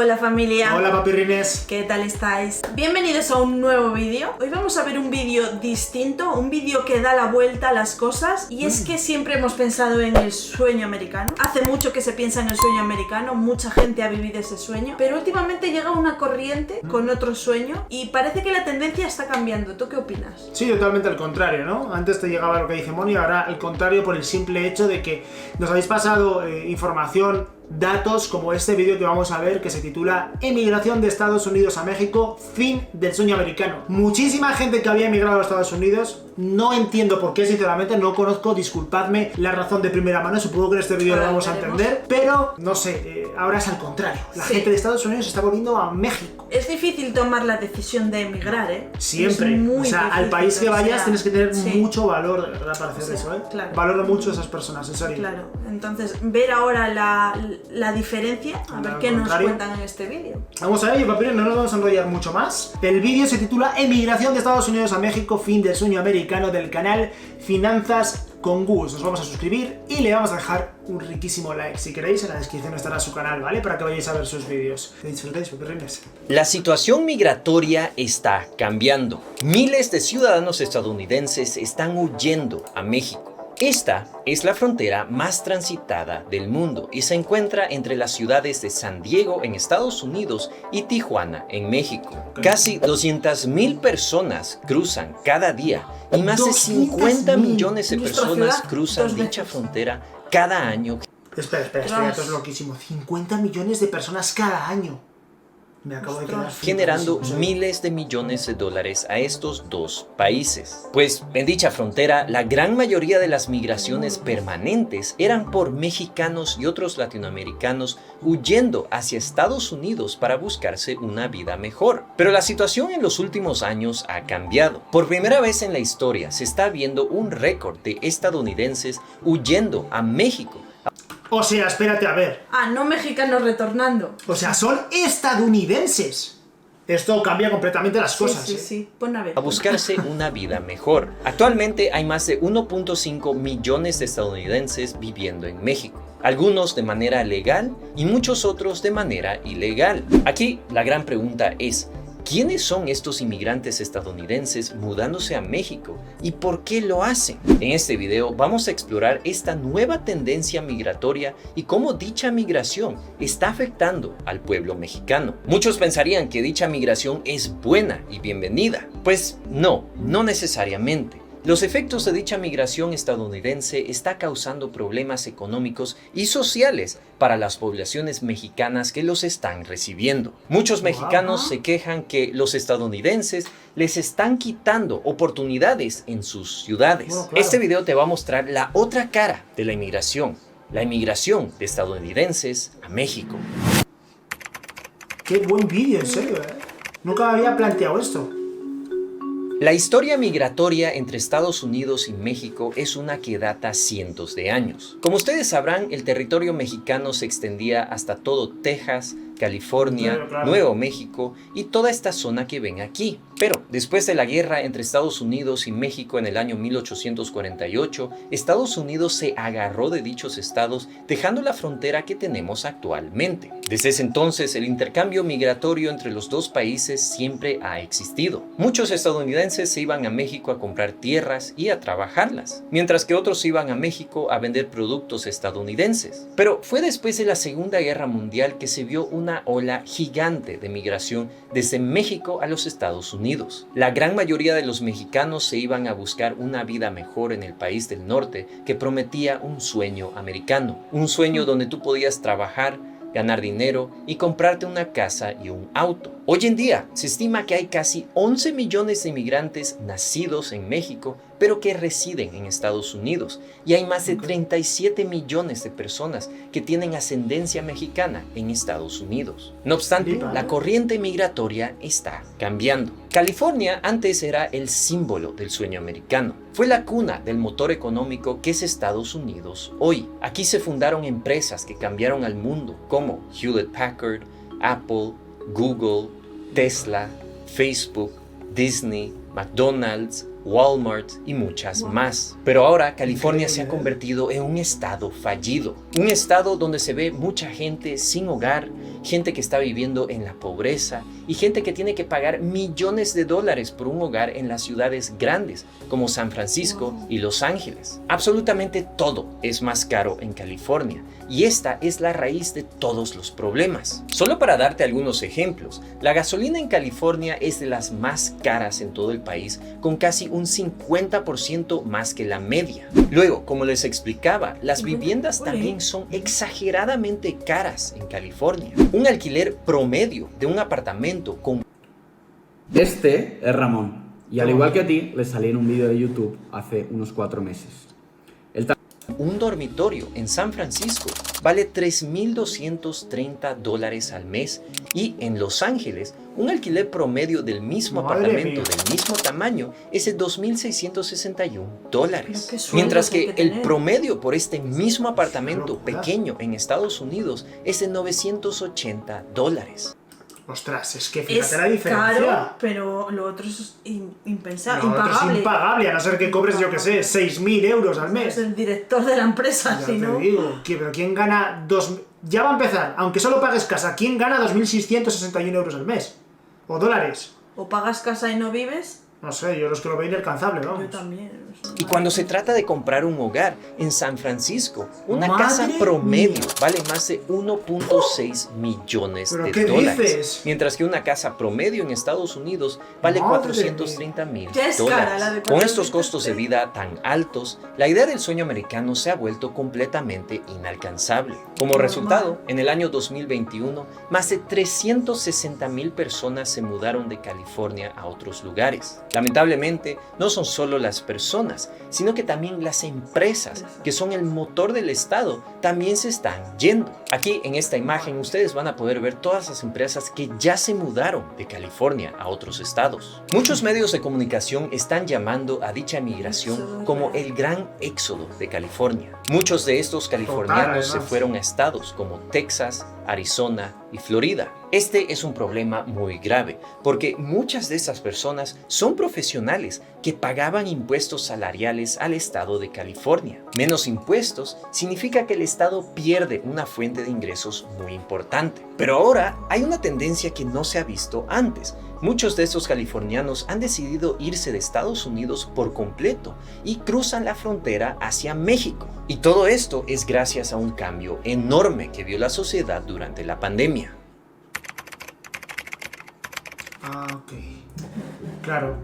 Hola familia. Hola papirrines. ¿Qué tal estáis? Bienvenidos a un nuevo vídeo. Hoy vamos a ver un vídeo distinto, un vídeo que da la vuelta a las cosas. Y es que siempre hemos pensado en el sueño americano. Hace mucho que se piensa en el sueño americano, mucha gente ha vivido ese sueño. Pero últimamente llega una corriente con otro sueño y parece que la tendencia está cambiando. ¿Tú qué opinas? Sí, totalmente al contrario, ¿no? Antes te llegaba lo que dice Moni, ahora al contrario por el simple hecho de que nos habéis pasado información, datos como este vídeo que vamos a ver que se titula Emigración de Estados Unidos a México, fin del sueño americano. Muchísima gente que había emigrado a Estados Unidos, no entiendo por qué, sinceramente, no conozco, disculpadme la razón de primera mano, supongo que en este vídeo lo vamos a entender, pero no sé, ahora es al contrario, la gente de Estados Unidos se está volviendo a México. Es difícil tomar la decisión de emigrar, ¿eh? Siempre, o sea, al país que vayas tienes que tener mucho valor, de verdad, para hacer eso, ¿eh? Claro. Valoro mucho a esas personas, en serio. Claro, entonces ver ahora la diferencia, a ver qué nos cuentan en este vídeo. Vamos a ello, papirines, no nos vamos a enrollar mucho más. El vídeo se titula Emigración de Estados Unidos a México, fin del sueño americano, del canal Finanzas con Gus. Nos vamos a suscribir y le vamos a dejar un riquísimo like. Si queréis, en la descripción estará su canal, ¿vale? Para que vayáis a ver sus vídeos. Que disfrutéis, papirrines. La situación migratoria está cambiando. Miles de ciudadanos estadounidenses están huyendo a México. Esta es la frontera más transitada del mundo y se encuentra entre las ciudades de San Diego en Estados Unidos y Tijuana en México. Casi 200,000 personas cruzan cada día y más de 50 millones de personas cruzan dicha frontera cada año. Espera, esto es loquísimo. 50 millones de personas cada año. Me acabo de quedar generando miles de millones de dólares a estos dos países. Pues en dicha frontera, la gran mayoría de las migraciones permanentes eran por mexicanos y otros latinoamericanos huyendo hacia Estados Unidos para buscarse una vida mejor. Pero la situación en los últimos años ha cambiado. Por primera vez en la historia se está viendo un récord de estadounidenses huyendo a México. O sea, espérate a ver. No mexicanos retornando. O sea, son estadounidenses. Esto cambia completamente las cosas. Sí. Pon a ver. A buscarse una vida mejor. Actualmente hay más de 1.5 millones de estadounidenses viviendo en México. Algunos de manera legal y muchos otros de manera ilegal. Aquí la gran pregunta es, ¿quiénes son estos inmigrantes estadounidenses mudándose a México y por qué lo hacen? En este video vamos a explorar esta nueva tendencia migratoria y cómo dicha migración está afectando al pueblo mexicano. Muchos pensarían que dicha migración es buena y bienvenida. Pues no necesariamente. Los efectos de dicha migración estadounidense está causando problemas económicos y sociales para las poblaciones mexicanas que los están recibiendo. Muchos mexicanos se quejan que los estadounidenses les están quitando oportunidades en sus ciudades. Este video te va a mostrar la otra cara de la inmigración de estadounidenses a México. Qué buen vídeo, en serio, ¿eh? Nunca me había planteado esto. La historia migratoria entre Estados Unidos y México es una que data cientos de años. Como ustedes sabrán, el territorio mexicano se extendía hasta todo Texas, California, Nuevo México y toda esta zona que ven aquí. Pero después de la guerra entre Estados Unidos y México en el año 1848, Estados Unidos se agarró de dichos estados, dejando la frontera que tenemos actualmente. Desde ese entonces, el intercambio migratorio entre los dos países siempre ha existido. Muchos estadounidenses se iban a México a comprar tierras y a trabajarlas, mientras que otros iban a México a vender productos estadounidenses. Pero fue después de la Segunda Guerra Mundial que se vio una ola gigante de migración desde México a los Estados Unidos. La gran mayoría de los mexicanos se iban a buscar una vida mejor en el país del norte que prometía un sueño americano, un sueño donde tú podías trabajar, ganar dinero y comprarte una casa y un auto. Hoy en día se estima que hay casi 11 millones de inmigrantes nacidos en México, pero que residen en Estados Unidos, y hay más de 37 millones de personas que tienen ascendencia mexicana en Estados Unidos. No obstante, la corriente migratoria está cambiando. California antes era el símbolo del sueño americano. Fue la cuna del motor económico que es Estados Unidos hoy. Aquí se fundaron empresas que cambiaron al mundo, como Hewlett Packard, Apple, Google, Tesla, Facebook, Disney, McDonald's, Walmart y muchas más. Pero ahora California se ha convertido en un estado fallido. Un estado donde se ve mucha gente sin hogar gente que está viviendo en la pobreza y gente que tiene que pagar millones de dólares por un hogar en las ciudades grandes como San Francisco y Los Ángeles. Absolutamente todo es más caro en California y esta es la raíz de todos los problemas. Solo para darte algunos ejemplos, la gasolina en California es de las más caras en todo el país, con casi un 50% más que la media. Luego, como les explicaba, las viviendas también son exageradamente caras en California. Un alquiler promedio de un apartamento con... Este es Ramón, y al igual que a ti, le salí en un vídeo de YouTube hace unos 4 meses. Un dormitorio en San Francisco vale $3,230 al mes y en Los Ángeles un alquiler promedio del mismo apartamento del mismo tamaño es de $2,661. Mientras que el promedio por este mismo apartamento pequeño en Estados Unidos es de $980. Ostras, es que fíjate la diferencia. Caro, pero lo otro es impensable, No, impagable. es impagable, a no ser que cobres, yo que sé, 6.000 euros al mes. Es el director de la empresa, Ya si te no... digo, pero ¿quién gana Ya va a empezar, aunque solo pagues casa, ¿quién gana 2.661 euros al mes? ¿O dólares? O pagas casa y no vives. No sé, yo los que lo veo inalcanzable, vamos. Yo también. Y cuando se trata de comprar un hogar en San Francisco, una ¡Madre casa promedio mía! vale más de 1.6 millones ¿Pero de qué dólares. dices? Mientras que una casa promedio en Estados Unidos vale ¡Madre $430,000. Ya es cara la de Con estos 430. costos de vida tan altos, la idea del sueño americano se ha vuelto completamente inalcanzable. Como resultado, en el año 2021, más de 360,000 personas se mudaron de California a otros lugares. Lamentablemente, no son solo las personas, sino que también las empresas, que son el motor del estado, también se están yendo. Aquí en esta imagen ustedes van a poder ver todas las empresas que ya se mudaron de California a otros estados. Muchos medios de comunicación están llamando a dicha migración como el gran éxodo de California. Muchos de estos californianos se fueron a estados como Texas, Arizona y Florida. Este es un problema muy grave porque muchas de estas personas son profesionales que pagaban impuestos salariales al estado de California. Menos impuestos significa que el estado pierde una fuente de ingresos muy importante. Pero ahora hay una tendencia que no se ha visto antes. Muchos de estos californianos han decidido irse de Estados Unidos por completo y cruzan la frontera hacia México. Y todo esto es gracias a un cambio enorme que vio la sociedad durante la pandemia. Ah, ok. Claro.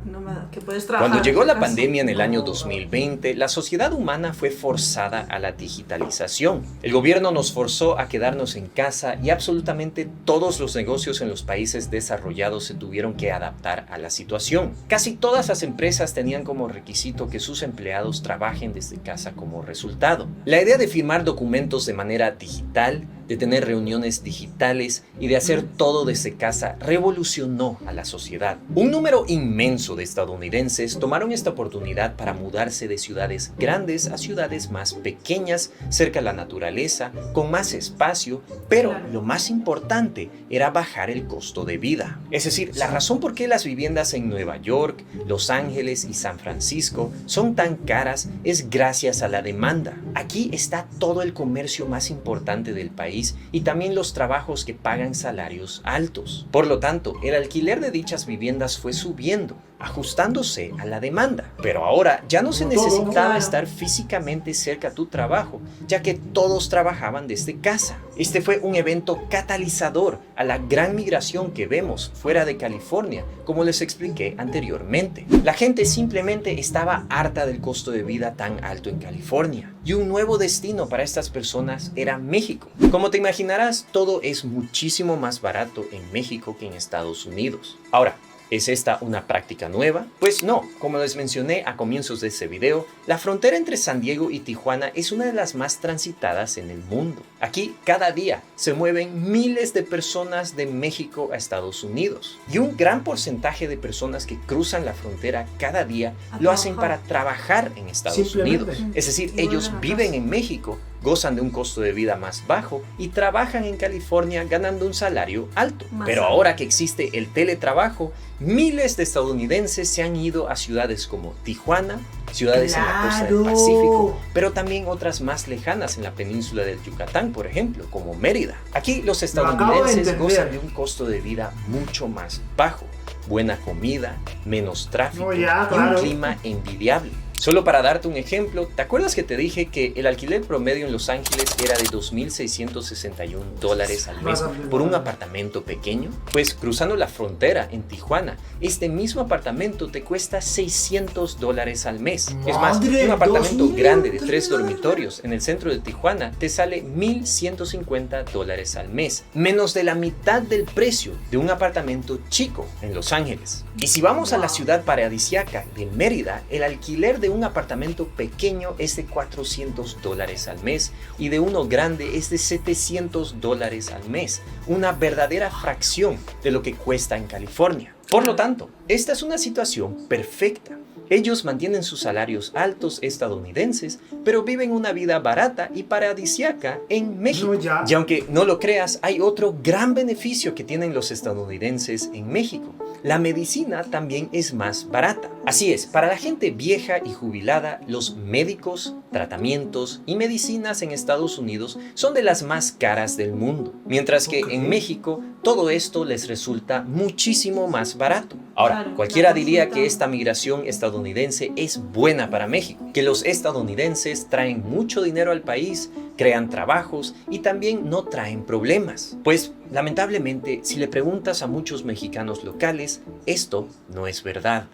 Que puedes trabajar. Cuando llegó la en casa. pandemia en el año 2020, la sociedad humana fue forzada a la digitalización. El gobierno nos forzó a quedarnos en casa y absolutamente todos los negocios en los países desarrollados se tuvieron que adaptar a la situación. Casi todas las empresas tenían como requisito que sus empleados trabajen desde casa como resultado. La idea de firmar documentos de manera digital, de tener reuniones digitales y de hacer todo desde casa revolucionó a la sociedad. Un número inmenso de estadounidenses tomaron esta oportunidad para mudarse de ciudades grandes a ciudades más pequeñas, cerca de la naturaleza, con más espacio, pero lo más importante era bajar el costo de vida. Es decir, la razón por qué las viviendas en Nueva York, Los Ángeles y San Francisco son tan caras es gracias a la demanda. Aquí está todo el comercio más importante del país y también los trabajos que pagan salarios altos. Por lo tanto, el alquiler de dichas viviendas fue subiendo, ajustándose a la demanda. Pero ahora ya no se necesitaba estar físicamente cerca a tu trabajo, ya que todos trabajaban desde casa. Este fue un evento catalizador a la gran migración que vemos fuera de California, como les expliqué anteriormente. La gente simplemente estaba harta del costo de vida tan alto en California, y un nuevo destino para estas personas era México. Como te imaginarás, todo es muchísimo más barato en México que en Estados Unidos. Ahora, ¿es esta una práctica nueva? Pues no, como les mencioné a comienzos de este video, la frontera entre San Diego y Tijuana es una de las más transitadas en el mundo. Aquí, cada día, se mueven miles de personas de México a Estados Unidos. Y un gran porcentaje de personas que cruzan la frontera cada día lo hacen para trabajar en Estados Unidos. Es decir, ellos viven en México, gozan de un costo de vida más bajo y trabajan en California ganando un salario alto. Pero ahora que existe el teletrabajo, miles de estadounidenses se han ido a ciudades como Tijuana, ciudades en la costa del ¡Claro! Pacífico, pero también otras más lejanas en la península del Yucatán, por ejemplo, como Mérida. Aquí los estadounidenses entender. gozan de un costo de vida mucho más bajo, buena comida, menos tráfico No, ya, y un claro. clima envidiable. Solo para darte un ejemplo, ¿te acuerdas que te dije que el alquiler promedio en Los Ángeles era de $2,661 al mes por un apartamento pequeño? Pues cruzando la frontera en Tijuana, este mismo apartamento te cuesta $600 al mes. Es más, ¡Madre! un apartamento 2,000 grande de 3 dólares. dormitorios en el centro de Tijuana te sale $1,150 al mes, menos de la mitad del precio de un apartamento chico en Los Ángeles. Y si vamos a la ciudad paradisíaca de Mérida, el alquiler de un apartamento pequeño es de $400 al mes y de uno grande es de $700 al mes, una verdadera fracción de lo que cuesta en California. Por lo tanto, esta es una situación perfecta. Ellos mantienen sus salarios altos estadounidenses, pero viven una vida barata y paradisíaca en México. No, ya. Y aunque no lo creas, hay otro gran beneficio que tienen los estadounidenses en México. La medicina también es más barata. Así es, para la gente vieja y jubilada, los médicos, tratamientos y medicinas en Estados Unidos son de las más caras del mundo, mientras que Ok. en México todo esto les resulta muchísimo más barato. Ahora, Claro, cualquiera la diría consulta. que esta migración estadounidense es buena para México, que los estadounidenses traen mucho dinero al país, crean trabajos y también no traen problemas. Pues, lamentablemente, si le preguntas a muchos mexicanos locales, esto no es verdad.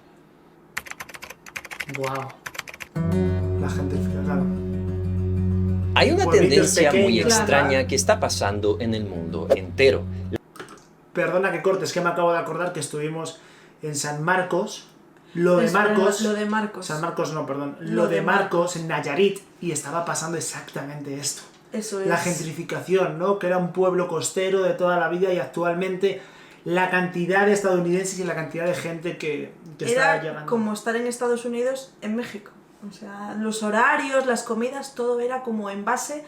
Wow. La gente claro. Hay una Pueblitos tendencia muy pequeños. extraña que está pasando en el mundo entero. Perdona que cortes, que me acabo de acordar que estuvimos en San Marcos. Lo de Espera, Marcos. Lo de Marcos. San Marcos no, perdón. Lo Lo de de Marcos en Nayarit. Y estaba pasando exactamente esto. Eso es. La gentrificación, ¿no? Que era un pueblo costero de toda la vida y actualmente la cantidad de estadounidenses y la cantidad de gente que está Era llegando. como estar en Estados Unidos en México. O sea, los horarios, las comidas, todo era como en base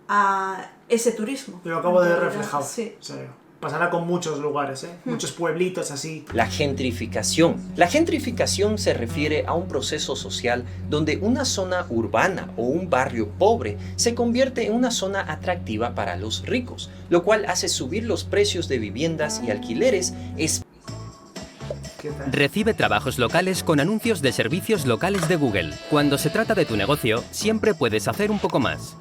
a ese turismo. Lo acabo de ver Entonces, reflejado. Sí. O sea, pasará con muchos lugares, ¿eh? Muchos pueblitos así. La gentrificación. La gentrificación se refiere a un proceso social donde una zona urbana o un barrio pobre se convierte en una zona atractiva para los ricos, lo cual hace subir los precios de viviendas y alquileres ¿Qué tal? Recibe trabajos locales con anuncios de servicios locales de Google. Cuando se trata de tu negocio, siempre puedes hacer un poco más.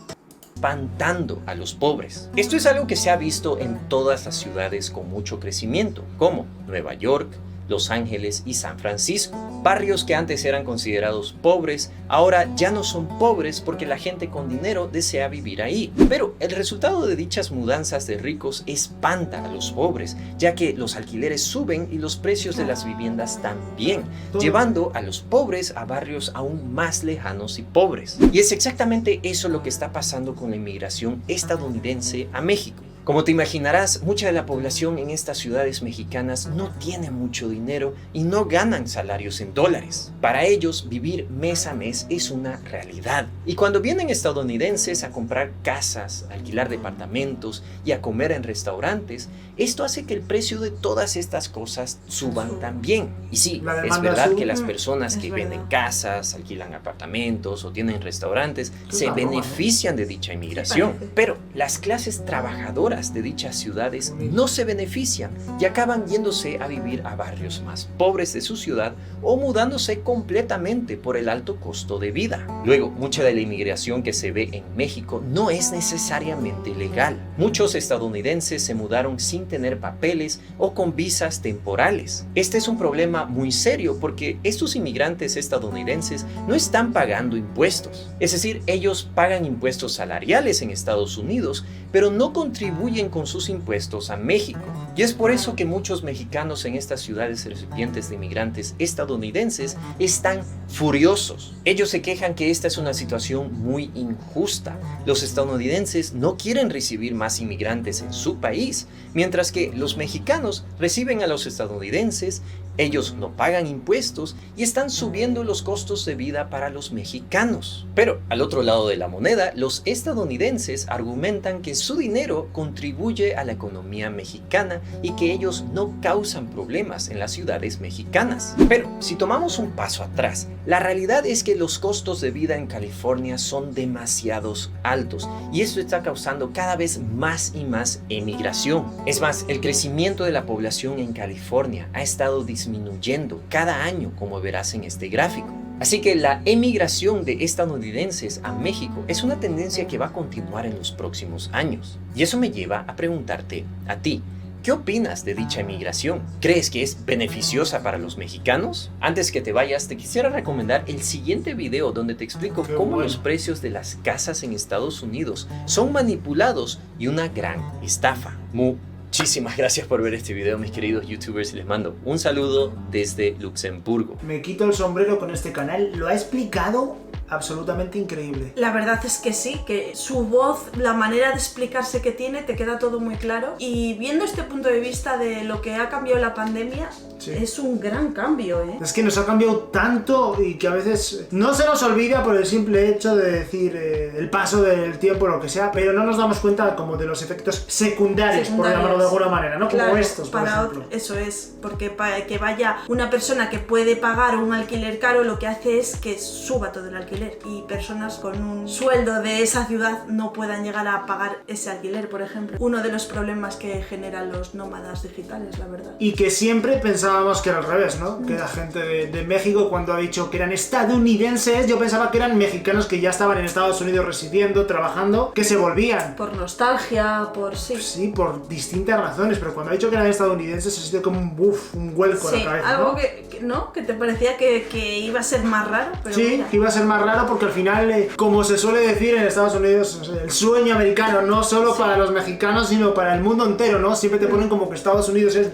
espantando a los pobres. Esto es algo que se ha visto en todas las ciudades con mucho crecimiento, como Nueva York, Los Ángeles y San Francisco. Barrios que antes eran considerados pobres, ahora ya no son pobres porque la gente con dinero desea vivir ahí. Pero el resultado de dichas mudanzas de ricos espanta a los pobres, ya que los alquileres suben y los precios de las viviendas también, llevando a los pobres a barrios aún más lejanos y pobres. Y es exactamente eso lo que está pasando con la inmigración estadounidense a México. Como te imaginarás, mucha de la población en estas ciudades mexicanas no tiene mucho dinero y no ganan salarios en dólares. Para ellos, vivir mes a mes es una realidad. Y cuando vienen estadounidenses a comprar casas, a alquilar departamentos y a comer en restaurantes, esto hace que el precio de todas estas cosas suban también. Y sí, La es demanda verdad sube. que las personas Es que verdad. venden casas, alquilan apartamentos o tienen restaurantes se Una broma, ¿no? benefician de dicha inmigración. parece. Pero las clases trabajadoras de dichas ciudades no se benefician y acaban yéndose a vivir a barrios más pobres de su ciudad o mudándose completamente por el alto costo de vida. Luego, mucha de la inmigración que se ve en México no es necesariamente legal. Muchos estadounidenses se mudaron sin tener papeles o con visas temporales. Este es un problema muy serio porque estos inmigrantes estadounidenses no están pagando impuestos. Es decir, ellos pagan impuestos salariales en Estados Unidos, pero no contribuyen con sus impuestos a México. Y es por eso que muchos mexicanos en estas ciudades recipientes de inmigrantes estadounidenses están furiosos. Ellos se quejan que esta es una situación muy injusta. Los estadounidenses no quieren recibir más inmigrantes en su país, mientras que los mexicanos reciben a los estadounidenses, ellos no pagan impuestos y están subiendo los costos de vida para los mexicanos. Pero al otro lado de la moneda, los estadounidenses argumentan que su dinero contribuye a la economía mexicana y que ellos no causan problemas en las ciudades mexicanas. Pero si tomamos un paso atrás, la realidad es que los costos de vida en California son demasiados altos y esto está causando cada vez más y más emigración. Es más, el crecimiento de la población en California ha estado disminuyendo cada año, como verás en este gráfico. Así que la emigración de estadounidenses a México es una tendencia que va a continuar en los próximos años. Y eso me lleva a preguntarte a ti, ¿qué opinas de dicha emigración? ¿Crees que es beneficiosa para los mexicanos? Antes que te vayas, te quisiera recomendar el siguiente video donde te explico cómo los precios de las casas en Estados Unidos son manipulados y una gran estafa. Muchísimas gracias por ver este video, mis queridos youtubers, y les mando un saludo desde Luxemburgo. Me quito el sombrero con este canal, lo ha explicado absolutamente increíble. La verdad es que sí, que su voz, la manera de explicarse que tiene, te queda todo muy claro. Y viendo este punto de vista de lo que ha cambiado la pandemia, sí, es un gran cambio, ¿eh? Es que nos ha cambiado tanto y que a veces no se nos olvida por el simple hecho de decir el paso del tiempo, lo que sea, pero no nos damos cuenta como de los efectos secundarios, por llamarlo de alguna manera, ¿no? Claro, como estos, por ejemplo. Eso es, porque para que vaya una persona que puede pagar un alquiler caro, lo que hace es que suba todo el alquiler y personas con un sueldo de esa ciudad no puedan llegar a pagar ese alquiler, por ejemplo. Uno de los problemas que generan los nómadas digitales, la verdad. Y que siempre pensábamos que era al revés, ¿no? Que la gente de México, cuando ha dicho que eran estadounidenses, yo pensaba que eran mexicanos que ya estaban en Estados Unidos residiendo, trabajando, que se volvían. Por nostalgia, por sí. Sí, por distintas razones, pero cuando ha dicho que eran estadounidenses ha sido como un un vuelco a la cabeza, algo ¿no? ¿no? Que te parecía que iba a ser más raro, pero sí, mira. Que iba a ser más raro porque al final, como se suele decir en Estados Unidos, el sueño americano, no solo para los mexicanos, sino para el mundo entero, ¿no? Siempre te ponen como que Estados Unidos es,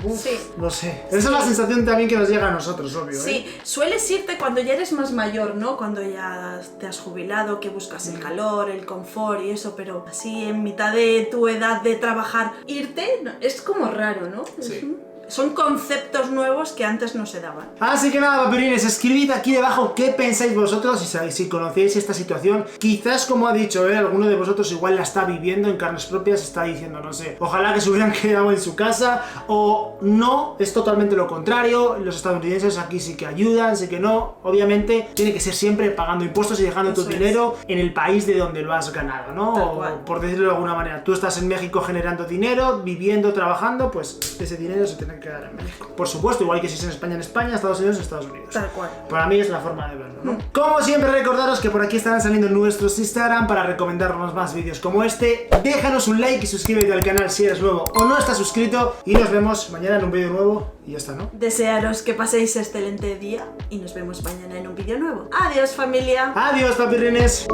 no sé. Esa es la sensación también que nos llega a nosotros, obvio, Sí, sueles irte cuando ya eres más mayor, ¿no? Cuando ya te has jubilado, que buscas el calor, el confort y eso, pero así en mitad de tu edad de trabajar, irte, no, es como raro, ¿no? Sí. Son conceptos nuevos que antes no se daban. Así que nada, papirines, escribid aquí debajo qué pensáis vosotros si conocéis esta situación. Quizás, como ha dicho, alguno de vosotros igual la está viviendo en carnes propias, está diciendo, no sé, ojalá que se hubieran quedado en su casa, o no, es totalmente lo contrario, los estadounidenses aquí sí que ayudan, sí que no, obviamente tiene que ser siempre pagando impuestos y dejando tu dinero en el país de donde lo has ganado, ¿no? O, por decirlo de alguna manera, tú estás en México generando dinero, viviendo, trabajando, pues ese dinero se tiene que quedar en México. Por supuesto, igual que si es en España, Estados Unidos, Estados Unidos. Tal cual. Para mí es la forma de verlo, ¿no? Como siempre, recordaros que por aquí estarán saliendo nuestros Instagram para recomendarnos más vídeos como este. Déjanos un like y suscríbete al canal si eres nuevo o no estás suscrito. Y nos vemos mañana en un vídeo nuevo. Y ya está, ¿no? Desearos que paséis excelente día y nos vemos mañana en un vídeo nuevo. Adiós, familia. Adiós, papirrines.